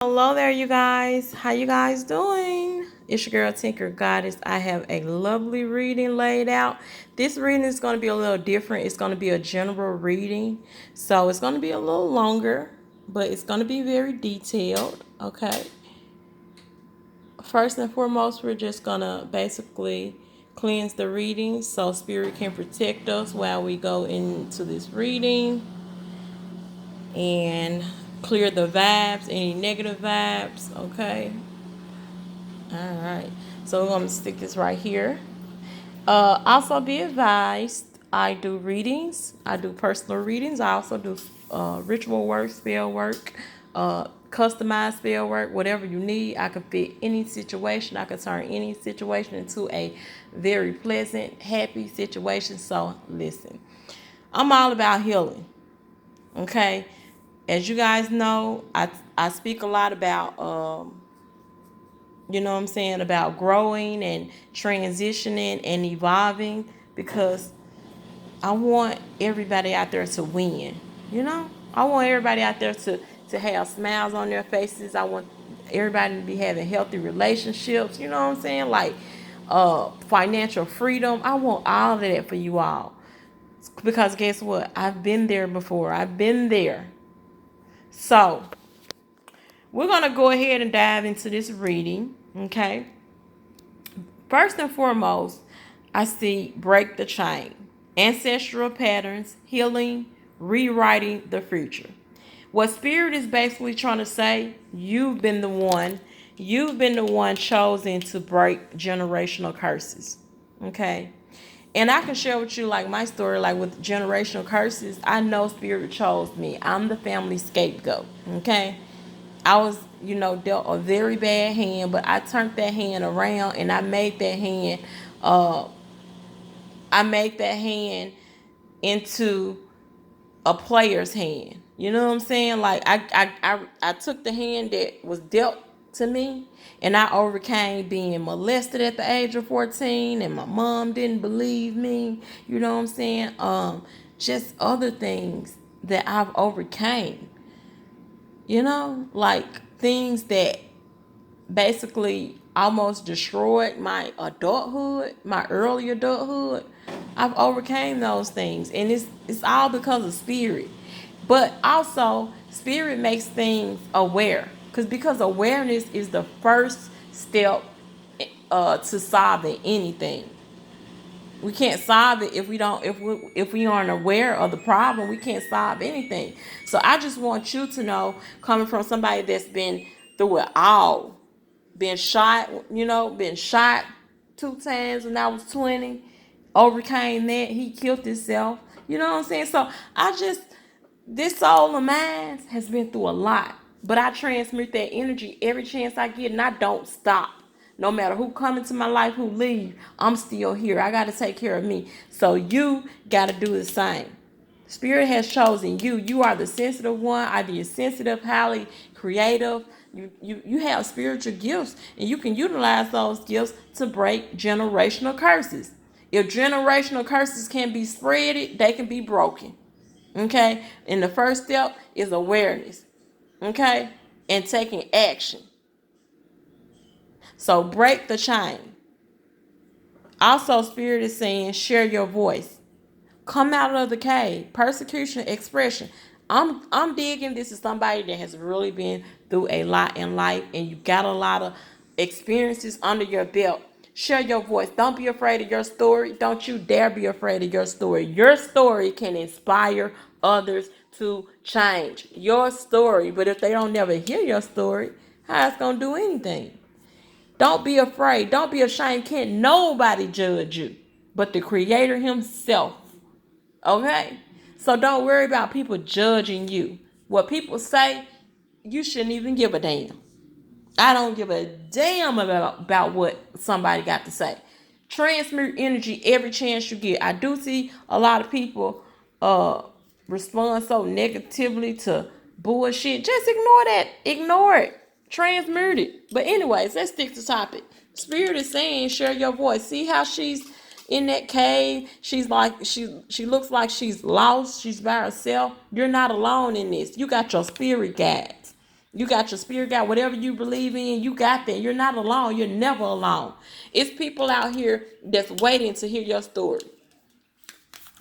Hello there, you guys. How you guys doing? It's your girl Tinker Goddess. I have a lovely reading laid out. This reading is going to be a little different. It's going to be a general reading, so it's going to be a little longer, but it's going to be very detailed. Okay. First and foremost, we're just going to basically cleanse the reading so spirit can protect us while we go into this reading and clear the vibes, any negative vibes. Okay. All right. So we're going to stick this right here. Also be advised, I do readings. I do personal readings. I also do ritual work, spell work, customized spell work, whatever you need. I can fit any situation. I can turn any situation into a very pleasant, happy situation. So listen, I'm all about healing. Okay. As you guys know, I speak a lot about you know what I'm saying, about growing and transitioning and evolving because I want everybody out there to win. You know, I want everybody out there to have smiles on their faces. I want everybody to be having healthy relationships. You know what I'm saying, like financial freedom. I want all of that for you all because guess what? I've been there before. I've been there. So we're gonna go ahead and dive into this reading. Okay. First and foremost, I see break the chain, ancestral patterns, healing, rewriting the future. What spirit is basically trying to say, you've been the one chosen to break generational curses. Okay. And I can share with you like my story, like with generational curses. I know spirit chose me. I'm the family scapegoat. Okay. I was, dealt a very bad hand, but I turned that hand around and uh, I made that hand into a player's hand. You know what I'm saying? Like I took the hand that was dealt to me and I overcame being molested at the age of 14 and my mom didn't believe me. You know what I'm saying? Just other things that I've overcame. Like things that basically almost destroyed my adulthood, my early adulthood. I've overcame those things, and it's all because of spirit. But also, spirit makes things aware, because awareness is the first step to solving anything. We can't solve it if we aren't aware of the problem. We can't solve anything. So I just want you to know, coming from somebody that's been through it all, been shot 2 times when I was 20, overcame that. He killed himself. You know what I'm saying? So this soul of mine has been through a lot, but I transmute that energy every chance I get, and I don't stop. No matter who come into my life, who leave, I'm still here. I got to take care of me. So you got to do the same. Spirit has chosen you. You are the sensitive one. Either you're sensitive, highly creative. You have spiritual gifts, and you can utilize those gifts to break generational curses. If generational curses can be spreaded, they can be broken. Okay? And the first step is awareness. Okay? And taking action. So break the chain. Also, Spirit is saying, share your voice. Come out of the cave. Persecution, expression. I'm digging this is somebody that has really been through a lot in life and you got a lot of experiences under your belt. Share your voice. Don't be afraid of your story. Don't you dare be afraid of your story. Your story can inspire others to change. Your story. But if they don't never hear your story, how it's gonna do anything? Don't be afraid. Don't be ashamed. Can't nobody judge you but the Creator Himself. Okay? So don't worry about people judging you. What people say, you shouldn't even give a damn. I don't give a damn about what somebody got to say. Transmute energy every chance you get. I do see a lot of people uh respond so negatively to bullshit. Just ignore that. Ignore it. Transmute it. But anyways, let's stick to topic. Spirit is saying, share your voice. See how she's in that cave. She's like she looks like she's lost. She's by herself. You're not alone in this. You got your spirit guides. You got your spirit guide, whatever you believe in, you got that. You're not alone. You're never alone. It's people out here that's waiting to hear your story.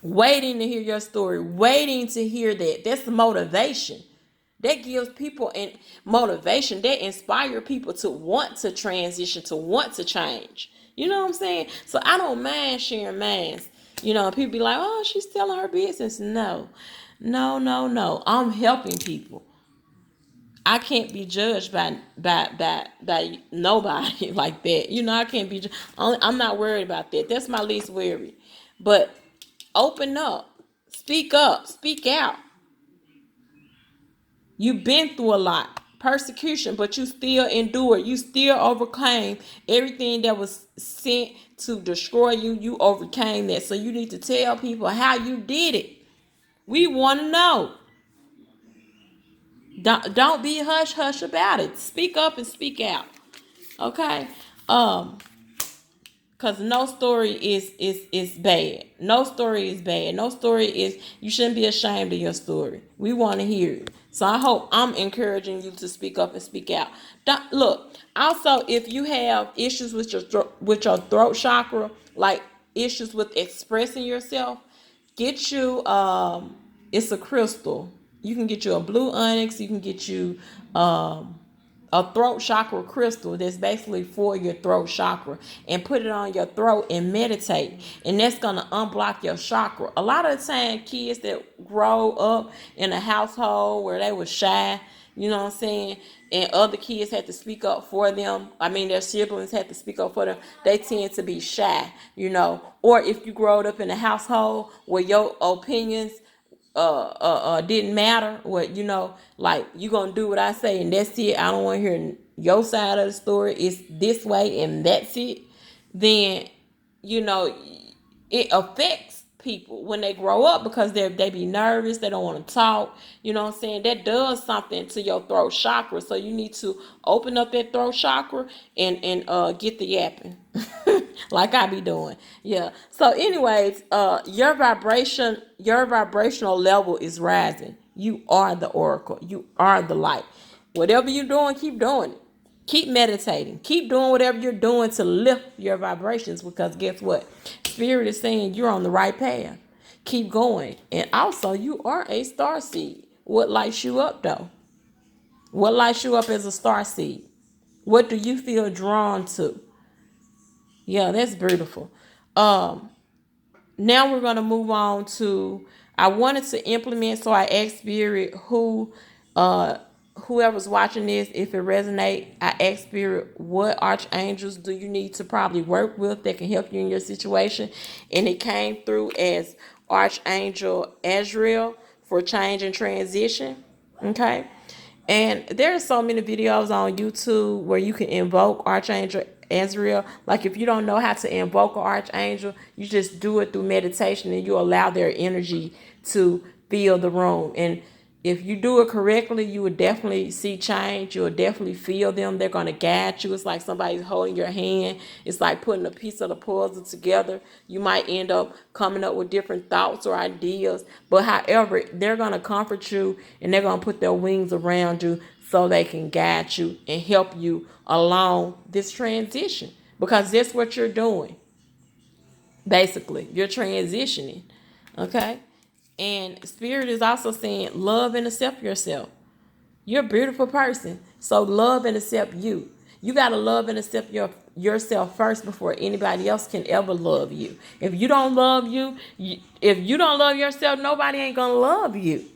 Waiting to hear your story. Waiting to hear that. That's the motivation. That gives people and motivation. That inspire people to want to transition, to want to change. You know what I'm saying? So I don't mind sharing mine. People be like, oh, she's telling her business. No. No, no, no. I'm helping people. I can't be judged by nobody like that. I can't be. I'm not worried about that. That's my least worry. But open up, speak out. You've been through a lot, persecution, but you still endured. You still overcame everything that was sent to destroy you. You overcame that. So you need to tell people how you did it. We want to know. Don't be hush hush about it. Speak up and speak out. Okay? Because no story is bad. No story is bad. No story is, you shouldn't be ashamed of your story. We want to hear it. So I hope I'm encouraging you to speak up and speak out. Look, also, if you have issues with your throat chakra, like issues with expressing yourself, get you it's a crystal. You can get you a blue onyx. You can get you a throat chakra crystal that's basically for your throat chakra, and put it on your throat and meditate, and that's going to unblock your chakra. A lot of the time, kids that grow up in a household where they were shy, you know what I'm saying, and other kids had to speak up for them, their siblings had to speak up for them, they tend to be shy, or if you growed up in a household where your opinions didn't matter, what, like, you gonna do what I say and that's it, I don't want to hear your side of the story, it's this way and that's it, then it affects people when they grow up, because they be nervous, they don't want to talk, you know what I'm saying. That does something to your throat chakra. So you need to open up that throat chakra and get the yapping like I be doing. Yeah. So anyways, your vibrational level is rising. You are the oracle. You are the light. Whatever you're doing, keep doing it. Keep meditating. Keep doing whatever you're doing to lift your vibrations, because guess what? Spirit is saying you're on the right path. Keep going. And also, you are a star seed. What lights you up, though? What lights you up as a star seed? What do you feel drawn to? Yeah, that's beautiful. Now we're going to move on to, I wanted to implement, so I asked Spirit whoever's watching this, if it resonates, I asked Spirit, what archangels do you need to probably work with that can help you in your situation? And it came through as Archangel Azrael for change and transition. Okay. And there are so many videos on YouTube where you can invoke Archangel Azrael. Like, if you don't know how to invoke an archangel, you just do it through meditation and you allow their energy to fill the room. And if you do it correctly, you will definitely see change. You will definitely feel them. They're going to guide you. It's like somebody's holding your hand. It's like putting a piece of the puzzle together. You might end up coming up with different thoughts or ideas. But however, they're going to comfort you and they're going to put their wings around you so they can guide you and help you along this transition. Because that's what you're doing. Basically, you're transitioning. Okay? And Spirit is also saying, love and accept yourself. You're a beautiful person. So love and accept you. You got to love and accept yourself first before anybody else can ever love you. If you don't love if you don't love yourself, nobody ain't going to love you.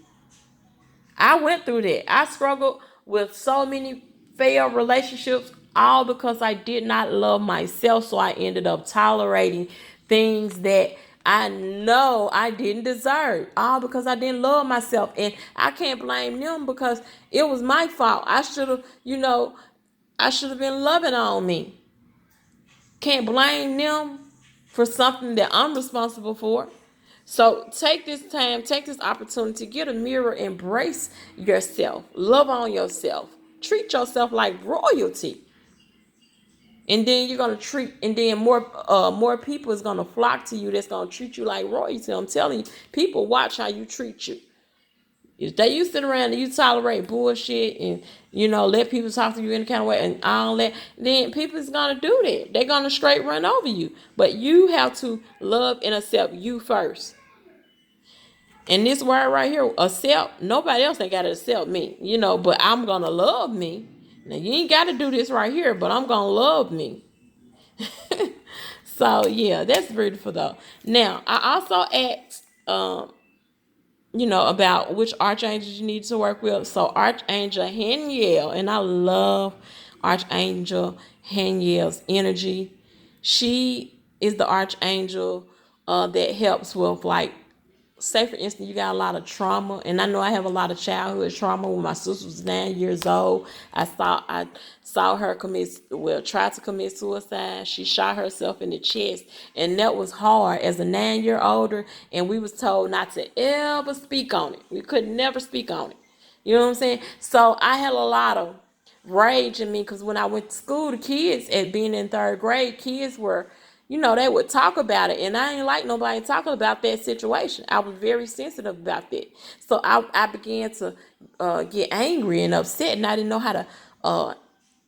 I went through that. I struggled with so many failed relationships, all because I did not love myself. So I ended up tolerating things that I know I didn't deserve, all because I didn't love myself. And I can't blame them, because it was my fault. I should have, been loving on me. Can't blame them for something that I'm responsible for. So take this time, take this opportunity, get a mirror, embrace yourself, love on yourself, treat yourself like royalty. And then you're gonna treat, and then more people is gonna flock to you that's gonna treat you like royalty. I'm telling you, people watch how you treat you. If you sit around and you tolerate bullshit and let people talk to you any kind of way and all that, then people's gonna do that. They're gonna straight run over you. But you have to love and accept you first. And this word right here, accept, nobody else ain't gotta accept me, but I'm gonna love me. Now you ain't gotta do this right here, but I'm gonna love me. So yeah, that's beautiful though. Now I also asked about which archangels you need to work with. So Archangel Haniel, and I love Archangel Haniel's energy. She is the archangel that helps with, like, say for instance, you got a lot of trauma, and I know I have a lot of childhood trauma. When my sister was 9 years old, I saw her try to commit suicide. She shot herself in the chest, and that was hard as a 9 year older. And we was told not to ever speak on it. We could never speak on it. You know what I'm saying? So I had a lot of rage in me because when I went to school, the kids, at being in third grade, kids were, they would talk about it, and I ain't like nobody talking about that situation. I was very sensitive about that. So I began to get angry and upset, and I didn't know how to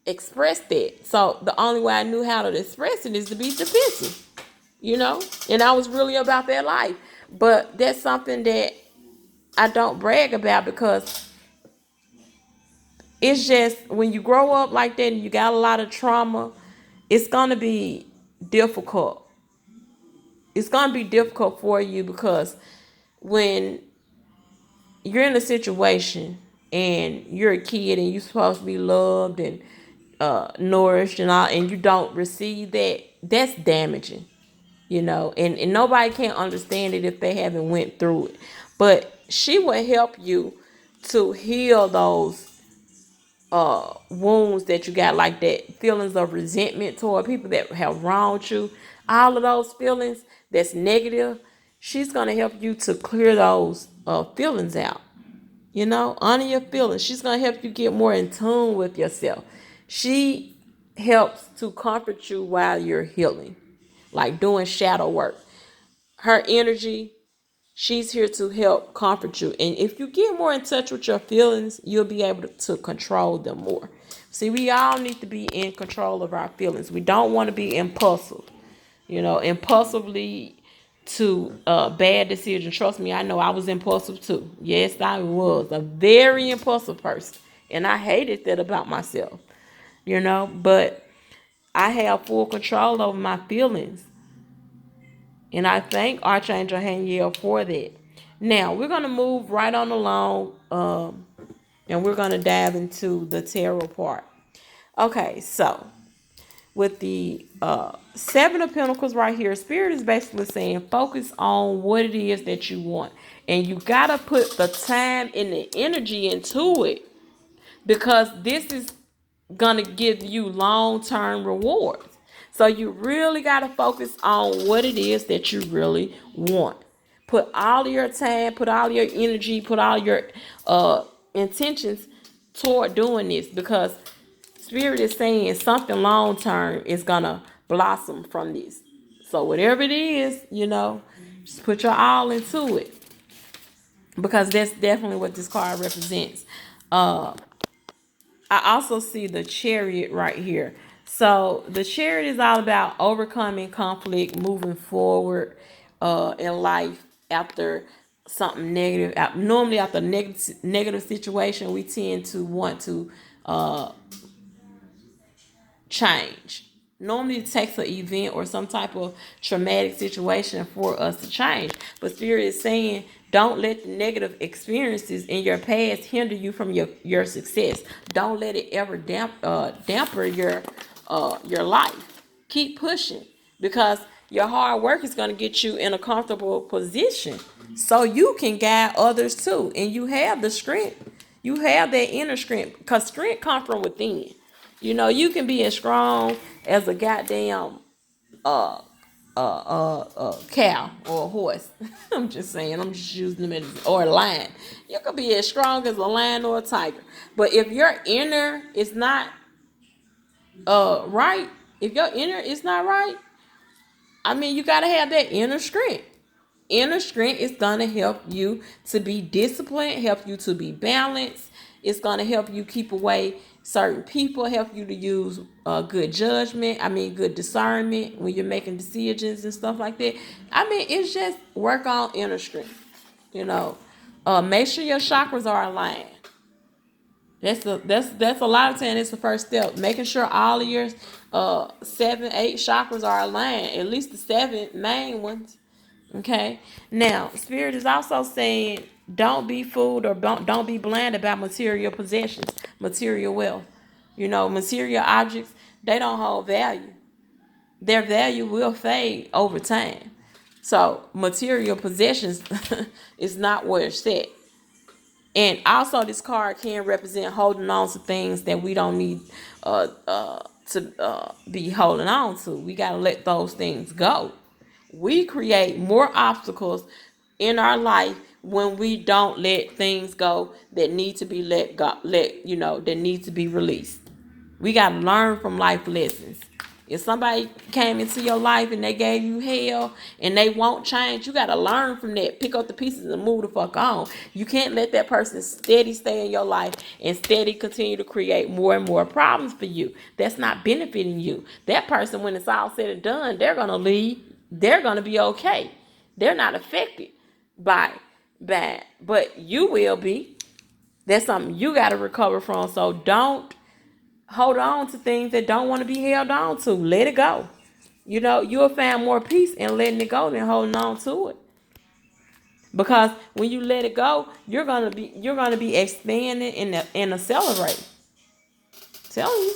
express that. So the only way I knew how to express it is to be defensive, and I was really about that life. But that's something that I don't brag about, because it's just when you grow up like that and you got a lot of trauma, it's going to be difficult. It's going to be difficult for you, because when you're in a situation and you're a kid and you're supposed to be loved and nourished and all, and you don't receive that, that's damaging, and nobody can understand it if they haven't went through it. But she will help you to heal those wounds that you got, like that feelings of resentment toward people that have wronged you, all of those feelings that's negative. She's going to help you to clear those feelings out. Honor your feelings. She's going to help you get more in tune with yourself. She helps to comfort you while you're healing, like doing shadow work. Her energy, she's here to help comfort you. And if you get more in touch with your feelings, you'll be able to control them more. See, we all need to be in control of our feelings. We don't want to be impulsive, impulsively to bad decisions. Trust me, I know I was impulsive too. Yes, I was a very impulsive person. And I hated that about myself, but I have full control over my feelings. And I thank Archangel Haniel for that. Now, we're going to move right on along, and we're going to dive into the tarot part. Okay, so with the Seven of Pentacles right here, Spirit is basically saying focus on what it is that you want. And you got to put the time and the energy into it, because this is going to give you long-term rewards. So you really got to focus on what it is that you really want. Put all of your time, put all your energy, put all your intentions toward doing this, because Spirit is saying something long-term is going to blossom from this. So whatever it is, just put your all into it, because that's definitely what this card represents. I also see the Chariot right here. So the Chariot is all about overcoming conflict, moving forward in life after something negative. Normally after negative situation, we tend to want to change. Normally it takes an event or some type of traumatic situation for us to change. But Spirit is saying, don't let the negative experiences in your past hinder you from your success. Don't let it ever damper your life. Keep pushing, because your hard work is going to get you in a comfortable position so you can guide others too. And you have the strength. You have that inner strength, because strength comes from within. You can be as strong as a goddamn cow or a horse. I'm just saying, I'm just using them as, or a lion. You can be as strong as a lion or a tiger. But if your inner is not right, if your inner is not right, I mean, you gotta have that inner strength. Inner strength is going to help you to be disciplined, help you to be balanced. It's going to help you keep away certain people, help you to use good judgment. I mean, good discernment when you're making decisions and stuff like that. I mean, it's just work on inner strength. You know, make sure your chakras are aligned. That's a lot of times. It's the first step. Making sure all of your 7, 8 chakras are aligned. At least the 7 main ones. Okay. Now, Spirit is also saying, don't be fooled or don't be blind about material possessions, material wealth. You know, material objects, they don't hold value. Their value will fade over time. So, material possessions is not where it's set. And also, this card can represent holding on to things that we don't need to be holding on to. We got to let those things go. We create more obstacles in our life when we don't let things go that need to be that need to be released. We got to learn from life lessons. If somebody came into your life and they gave you hell and they won't change, you got to learn from that. Pick up the pieces and move the fuck on. You can't let that person steady stay in your life and steady continue to create more and more problems for you. That's not benefiting you. That person, when it's all said and done, they're going to leave. They're going to be okay. They're not affected by bad, but you will be. That's something you got to recover from. So don't hold on to things that don't want to be held on to. Let it go. You know, you'll find more peace in letting it go than holding on to it. Because when you let it go, you're gonna be expanding and accelerating. Tell you.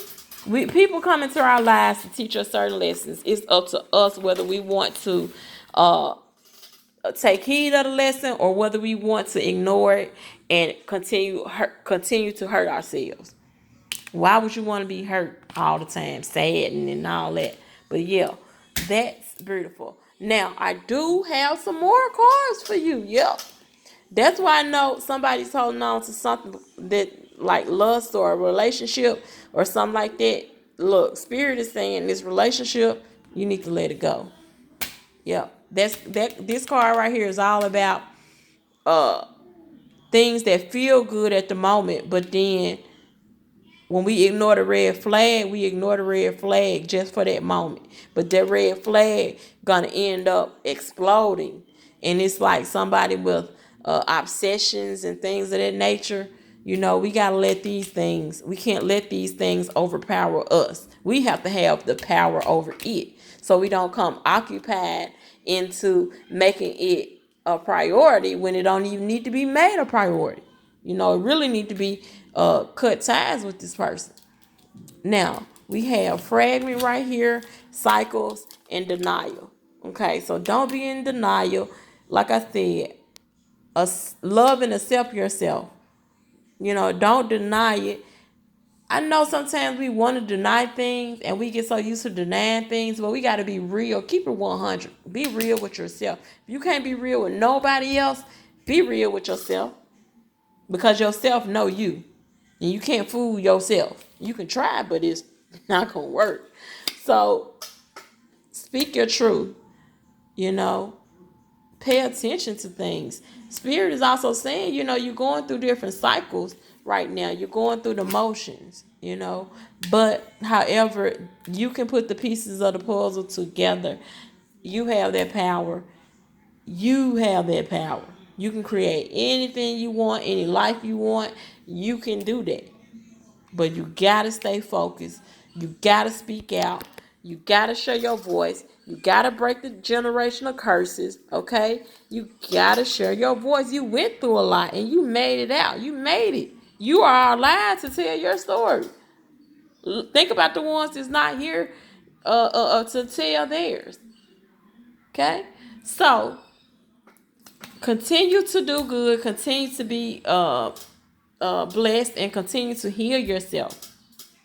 People come into our lives to teach us certain lessons. It's up to us whether we want to uh take heed of the lesson or whether we want to ignore it and continue to hurt ourselves. Why would you want to be hurt all the time, sad and all that? But yeah, that's beautiful. Now, I do have some more cards for you. Yep. That's why I know somebody's holding on to something that like lust or a relationship or something like that. Look, Spirit is saying this relationship, you need to let it go. Yep. This card right here is all about uh things that feel good at the moment, but then when we ignore the red flag, we ignore the red flag just for that moment. But that red flag gonna end up exploding. And it's like somebody with obsessions and things of that nature. You know, we gotta we can't let these things overpower us. We have to have the power over it. So we don't come occupied into making it a priority when it don't even need to be made a priority. You know, it really need to be cut ties with this person. Now, we have fragment right here, cycles, and denial. Okay, so don't be in denial. Like I said, love and accept yourself. You know, don't deny it. I know sometimes we want to deny things and we get so used to denying things, but we got to be real. Keep it 100. Be real with yourself. If you can't be real with nobody else, be real with yourself because yourself know you. And you can't fool yourself. You can try, but it's not going to work. So speak your truth, you know. Pay attention to things. Spirit is also saying, you know, you're going through different cycles right now. You're going through the motions, you know. But however, you can put the pieces of the puzzle together. You have that power. You have that power. You can create anything you want, any life you want. You can do that. But you gotta stay focused. You gotta speak out. You gotta share your voice. You gotta break the generational curses. Okay? You gotta share your voice. You went through a lot and you made it out. You made it. You are alive to tell your story. Think about the ones that's not here to tell theirs. Okay? So continue to do good. Continue to be blessed and continue to heal yourself.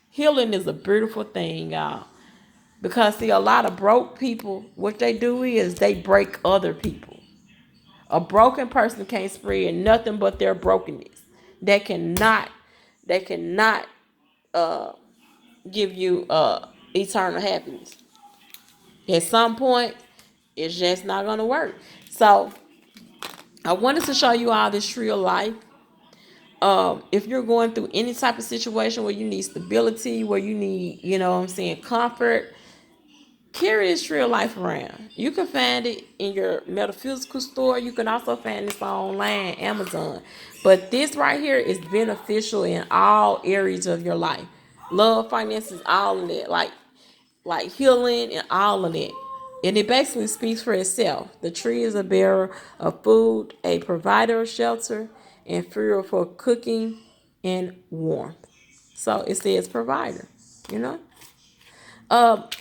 Healing is a beautiful thing, y'all. Because see, a lot of broke people, what they do is they break other people. A broken person can't spread nothing but their brokenness. They cannot, they cannot give you eternal happiness. At some point, it's just not gonna work. So I wanted to show you all this tree of life. If you're going through any type of situation where you need stability, where you need, comfort, carry this tree of life around. You can find it in your metaphysical store. You can also find this online, Amazon. But this right here is beneficial in all areas of your life. Love, finances, all of it. Like healing and all of it. And it basically speaks for itself. The tree is a bearer of food, a provider of shelter, and fuel for cooking and warmth. So it says provider, you know?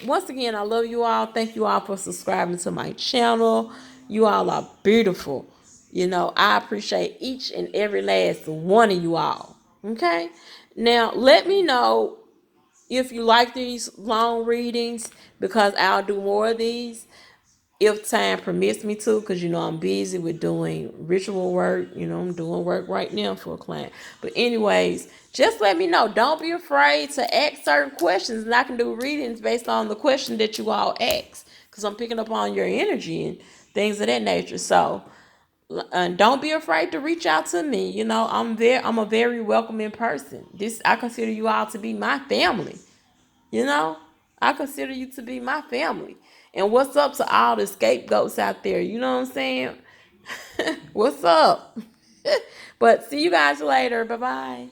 Once again, I love you all. Thank you all for subscribing to my channel. You all are beautiful. I appreciate each and every last one of you all. Okay? Now, let me know if you like these long readings, because I'll do more of these if time permits me to, because I'm busy with doing ritual work. I'm doing work right now for a client. But anyways, just let me know. Don't be afraid to ask certain questions, and I can do readings based on the question that you all ask, because I'm picking up on your energy and things of that nature. So don't be afraid to reach out to me. I'm a very welcoming person. I consider you all to be my family. you know, I consider you to be my family. And what's up to all the scapegoats out there? You know what I'm saying? What's up? But see you guys later. Bye bye.